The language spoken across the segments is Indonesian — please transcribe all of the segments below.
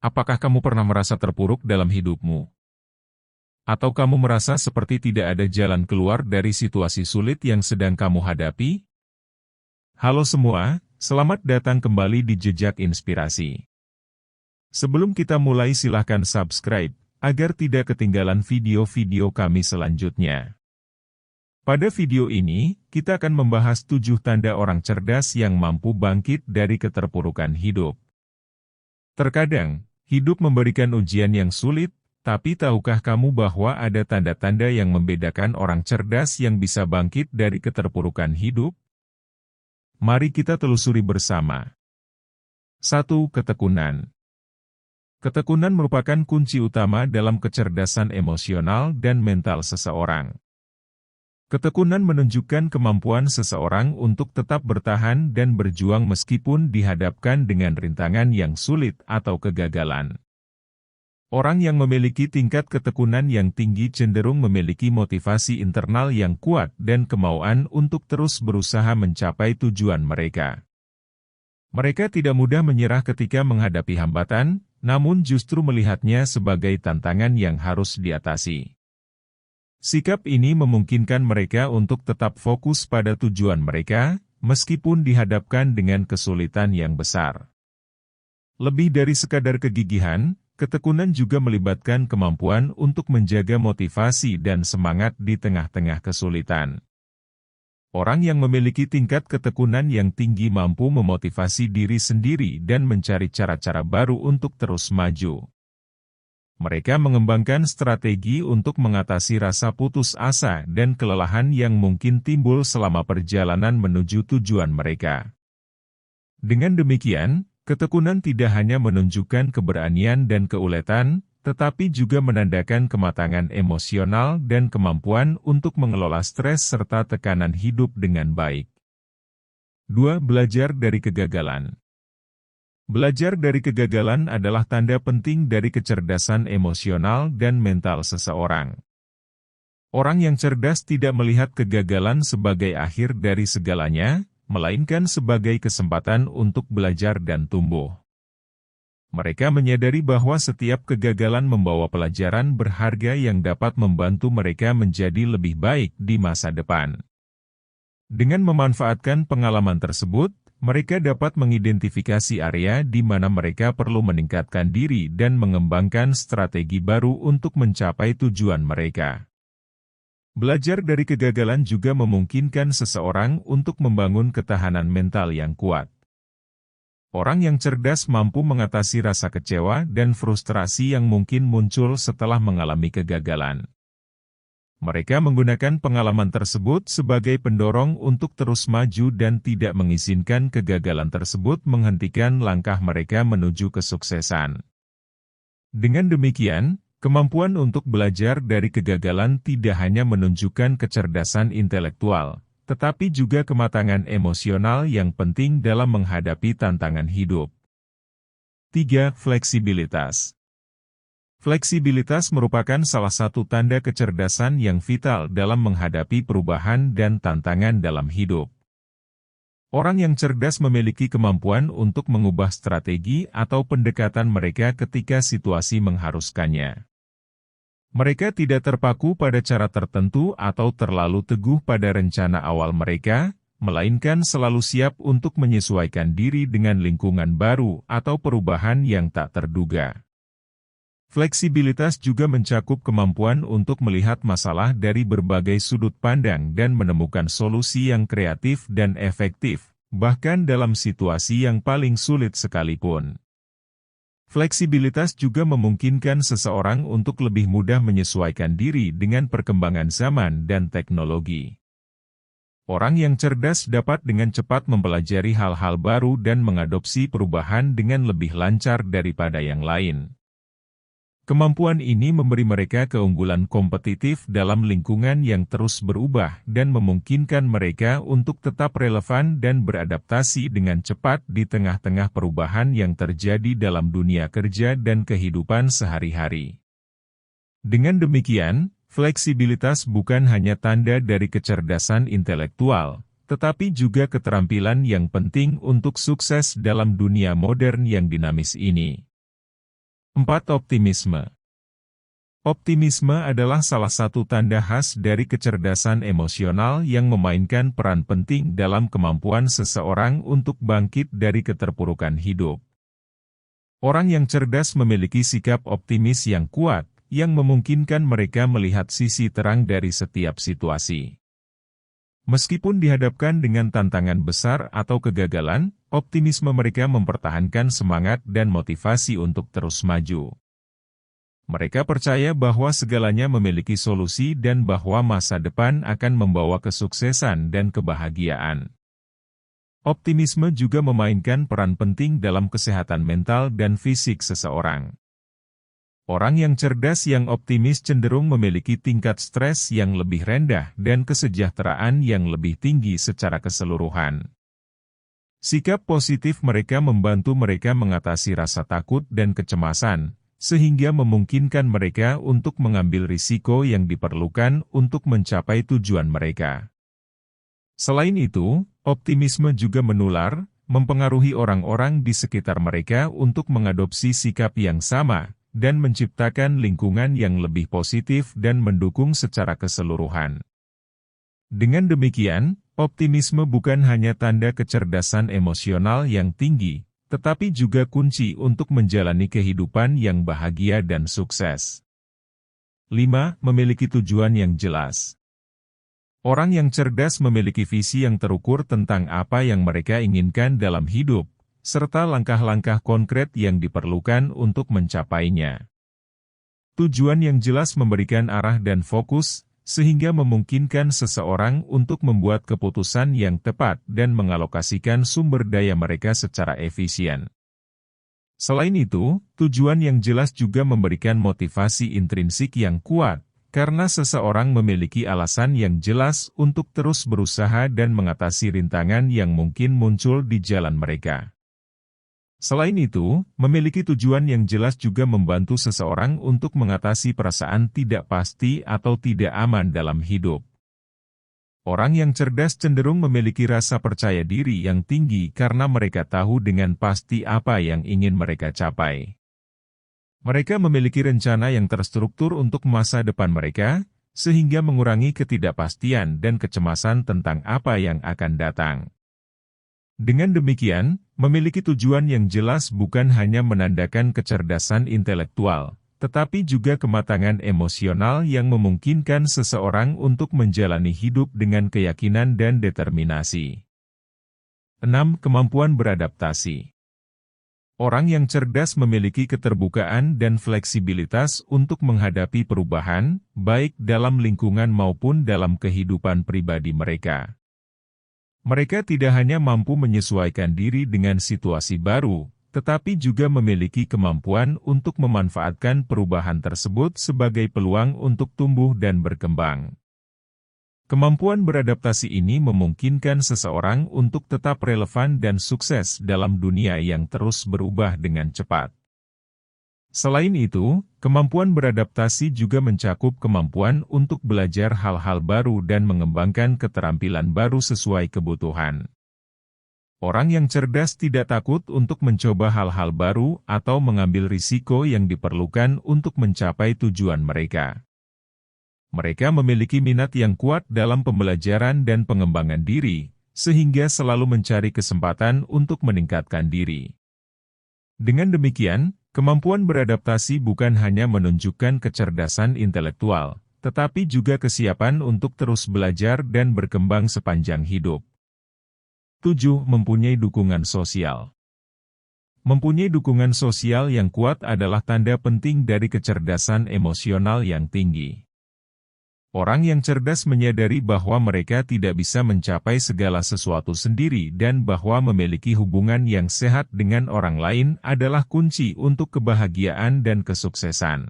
Apakah kamu pernah merasa terpuruk dalam hidupmu? Atau kamu merasa seperti tidak ada jalan keluar dari situasi sulit yang sedang kamu hadapi? Halo semua, selamat datang kembali di Jejak Inspirasi. Sebelum kita mulai silahkan subscribe, agar tidak ketinggalan video-video kami selanjutnya. Pada video ini, kita akan membahas 7 tanda orang cerdas yang mampu bangkit dari keterpurukan hidup. Terkadang, hidup memberikan ujian yang sulit, tapi tahukah kamu bahwa ada tanda-tanda yang membedakan orang cerdas yang bisa bangkit dari keterpurukan hidup? Mari kita telusuri bersama. 1. Ketekunan. Ketekunan merupakan kunci utama dalam kecerdasan emosional dan mental seseorang. Ketekunan menunjukkan kemampuan seseorang untuk tetap bertahan dan berjuang meskipun dihadapkan dengan rintangan yang sulit atau kegagalan. Orang yang memiliki tingkat ketekunan yang tinggi cenderung memiliki motivasi internal yang kuat dan kemauan untuk terus berusaha mencapai tujuan mereka. Mereka tidak mudah menyerah ketika menghadapi hambatan, namun justru melihatnya sebagai tantangan yang harus diatasi. Sikap ini memungkinkan mereka untuk tetap fokus pada tujuan mereka, meskipun dihadapkan dengan kesulitan yang besar. Lebih dari sekadar kegigihan, ketekunan juga melibatkan kemampuan untuk menjaga motivasi dan semangat di tengah-tengah kesulitan. Orang yang memiliki tingkat ketekunan yang tinggi mampu memotivasi diri sendiri dan mencari cara-cara baru untuk terus maju. Mereka mengembangkan strategi untuk mengatasi rasa putus asa dan kelelahan yang mungkin timbul selama perjalanan menuju tujuan mereka. Dengan demikian, ketekunan tidak hanya menunjukkan keberanian dan keuletan, tetapi juga menandakan kematangan emosional dan kemampuan untuk mengelola stres serta tekanan hidup dengan baik. 2. Belajar dari kegagalan. Belajar dari kegagalan adalah tanda penting dari kecerdasan emosional dan mental seseorang. Orang yang cerdas tidak melihat kegagalan sebagai akhir dari segalanya, melainkan sebagai kesempatan untuk belajar dan tumbuh. Mereka menyadari bahwa setiap kegagalan membawa pelajaran berharga yang dapat membantu mereka menjadi lebih baik di masa depan. Dengan memanfaatkan pengalaman tersebut, mereka dapat mengidentifikasi area di mana mereka perlu meningkatkan diri dan mengembangkan strategi baru untuk mencapai tujuan mereka. Belajar dari kegagalan juga memungkinkan seseorang untuk membangun ketahanan mental yang kuat. Orang yang cerdas mampu mengatasi rasa kecewa dan frustrasi yang mungkin muncul setelah mengalami kegagalan. Mereka menggunakan pengalaman tersebut sebagai pendorong untuk terus maju dan tidak mengizinkan kegagalan tersebut menghentikan langkah mereka menuju kesuksesan. Dengan demikian, kemampuan untuk belajar dari kegagalan tidak hanya menunjukkan kecerdasan intelektual, tetapi juga kematangan emosional yang penting dalam menghadapi tantangan hidup. 3. Fleksibilitas. Fleksibilitas merupakan salah satu tanda kecerdasan yang vital dalam menghadapi perubahan dan tantangan dalam hidup. Orang yang cerdas memiliki kemampuan untuk mengubah strategi atau pendekatan mereka ketika situasi mengharuskannya. Mereka tidak terpaku pada cara tertentu atau terlalu teguh pada rencana awal mereka, melainkan selalu siap untuk menyesuaikan diri dengan lingkungan baru atau perubahan yang tak terduga. Fleksibilitas juga mencakup kemampuan untuk melihat masalah dari berbagai sudut pandang dan menemukan solusi yang kreatif dan efektif, bahkan dalam situasi yang paling sulit sekalipun. Fleksibilitas juga memungkinkan seseorang untuk lebih mudah menyesuaikan diri dengan perkembangan zaman dan teknologi. Orang yang cerdas dapat dengan cepat mempelajari hal-hal baru dan mengadopsi perubahan dengan lebih lancar daripada yang lain. Kemampuan ini memberi mereka keunggulan kompetitif dalam lingkungan yang terus berubah dan memungkinkan mereka untuk tetap relevan dan beradaptasi dengan cepat di tengah-tengah perubahan yang terjadi dalam dunia kerja dan kehidupan sehari-hari. Dengan demikian, fleksibilitas bukan hanya tanda dari kecerdasan intelektual, tetapi juga keterampilan yang penting untuk sukses dalam dunia modern yang dinamis ini. 4. Optimisme. Optimisme adalah salah satu tanda khas dari kecerdasan emosional yang memainkan peran penting dalam kemampuan seseorang untuk bangkit dari keterpurukan hidup. Orang yang cerdas memiliki sikap optimis yang kuat, yang memungkinkan mereka melihat sisi terang dari setiap situasi. Meskipun dihadapkan dengan tantangan besar atau kegagalan, optimisme mereka mempertahankan semangat dan motivasi untuk terus maju. Mereka percaya bahwa segalanya memiliki solusi dan bahwa masa depan akan membawa kesuksesan dan kebahagiaan. Optimisme juga memainkan peran penting dalam kesehatan mental dan fisik seseorang. Orang yang cerdas yang optimis cenderung memiliki tingkat stres yang lebih rendah dan kesejahteraan yang lebih tinggi secara keseluruhan. Sikap positif mereka membantu mereka mengatasi rasa takut dan kecemasan, sehingga memungkinkan mereka untuk mengambil risiko yang diperlukan untuk mencapai tujuan mereka. Selain itu, optimisme juga menular, mempengaruhi orang-orang di sekitar mereka untuk mengadopsi sikap yang sama, dan menciptakan lingkungan yang lebih positif dan mendukung secara keseluruhan. Dengan demikian, optimisme bukan hanya tanda kecerdasan emosional yang tinggi, tetapi juga kunci untuk menjalani kehidupan yang bahagia dan sukses. 5. Memiliki tujuan yang jelas. Orang yang cerdas memiliki visi yang terukur tentang apa yang mereka inginkan dalam hidup, serta langkah-langkah konkret yang diperlukan untuk mencapainya. Tujuan yang jelas memberikan arah dan fokus, sehingga memungkinkan seseorang untuk membuat keputusan yang tepat dan mengalokasikan sumber daya mereka secara efisien. Selain itu, tujuan yang jelas juga memberikan motivasi intrinsik yang kuat, karena seseorang memiliki alasan yang jelas untuk terus berusaha dan mengatasi rintangan yang mungkin muncul di jalan mereka. Selain itu, memiliki tujuan yang jelas juga membantu seseorang untuk mengatasi perasaan tidak pasti atau tidak aman dalam hidup. Orang yang cerdas cenderung memiliki rasa percaya diri yang tinggi karena mereka tahu dengan pasti apa yang ingin mereka capai. Mereka memiliki rencana yang terstruktur untuk masa depan mereka, sehingga mengurangi ketidakpastian dan kecemasan tentang apa yang akan datang. Dengan demikian, memiliki tujuan yang jelas bukan hanya menandakan kecerdasan intelektual, tetapi juga kematangan emosional yang memungkinkan seseorang untuk menjalani hidup dengan keyakinan dan determinasi. 6. Kemampuan beradaptasi. Orang yang cerdas memiliki keterbukaan dan fleksibilitas untuk menghadapi perubahan, baik dalam lingkungan maupun dalam kehidupan pribadi mereka. Mereka tidak hanya mampu menyesuaikan diri dengan situasi baru, tetapi juga memiliki kemampuan untuk memanfaatkan perubahan tersebut sebagai peluang untuk tumbuh dan berkembang. Kemampuan beradaptasi ini memungkinkan seseorang untuk tetap relevan dan sukses dalam dunia yang terus berubah dengan cepat. Selain itu, kemampuan beradaptasi juga mencakup kemampuan untuk belajar hal-hal baru dan mengembangkan keterampilan baru sesuai kebutuhan. Orang yang cerdas tidak takut untuk mencoba hal-hal baru atau mengambil risiko yang diperlukan untuk mencapai tujuan mereka. Mereka memiliki minat yang kuat dalam pembelajaran dan pengembangan diri, sehingga selalu mencari kesempatan untuk meningkatkan diri. Dengan demikian, kemampuan beradaptasi bukan hanya menunjukkan kecerdasan intelektual, tetapi juga kesiapan untuk terus belajar dan berkembang sepanjang hidup. 7. Mempunyai dukungan sosial. Mempunyai dukungan sosial yang kuat adalah tanda penting dari kecerdasan emosional yang tinggi. Orang yang cerdas menyadari bahwa mereka tidak bisa mencapai segala sesuatu sendiri dan bahwa memiliki hubungan yang sehat dengan orang lain adalah kunci untuk kebahagiaan dan kesuksesan.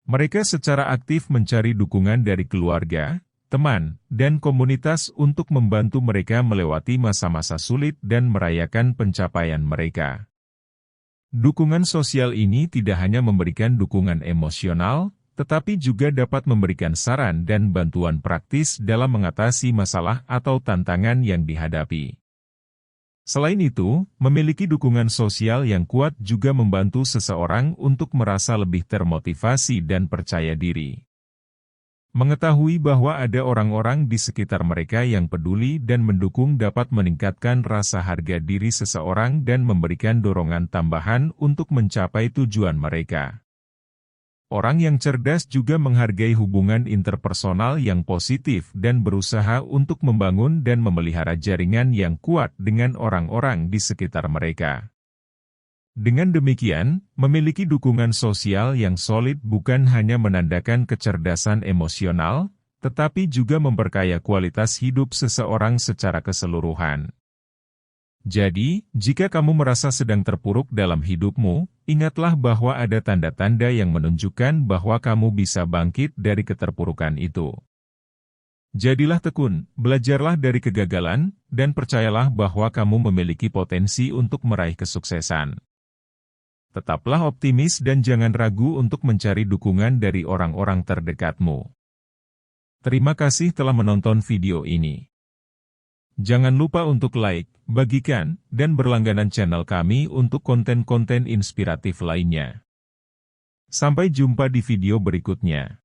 Mereka secara aktif mencari dukungan dari keluarga, teman, dan komunitas untuk membantu mereka melewati masa-masa sulit dan merayakan pencapaian mereka. Dukungan sosial ini tidak hanya memberikan dukungan emosional, tetapi juga dapat memberikan saran dan bantuan praktis dalam mengatasi masalah atau tantangan yang dihadapi. Selain itu, memiliki dukungan sosial yang kuat juga membantu seseorang untuk merasa lebih termotivasi dan percaya diri. Mengetahui bahwa ada orang-orang di sekitar mereka yang peduli dan mendukung dapat meningkatkan rasa harga diri seseorang dan memberikan dorongan tambahan untuk mencapai tujuan mereka. Orang yang cerdas juga menghargai hubungan interpersonal yang positif dan berusaha untuk membangun dan memelihara jaringan yang kuat dengan orang-orang di sekitar mereka. Dengan demikian, memiliki dukungan sosial yang solid bukan hanya menandakan kecerdasan emosional, tetapi juga memperkaya kualitas hidup seseorang secara keseluruhan. Jadi, jika kamu merasa sedang terpuruk dalam hidupmu, ingatlah bahwa ada tanda-tanda yang menunjukkan bahwa kamu bisa bangkit dari keterpurukan itu. Jadilah tekun, belajarlah dari kegagalan, dan percayalah bahwa kamu memiliki potensi untuk meraih kesuksesan. Tetaplah optimis dan jangan ragu untuk mencari dukungan dari orang-orang terdekatmu. Terima kasih telah menonton video ini. Jangan lupa untuk like, bagikan, dan berlangganan channel kami untuk konten-konten inspiratif lainnya. Sampai jumpa di video berikutnya.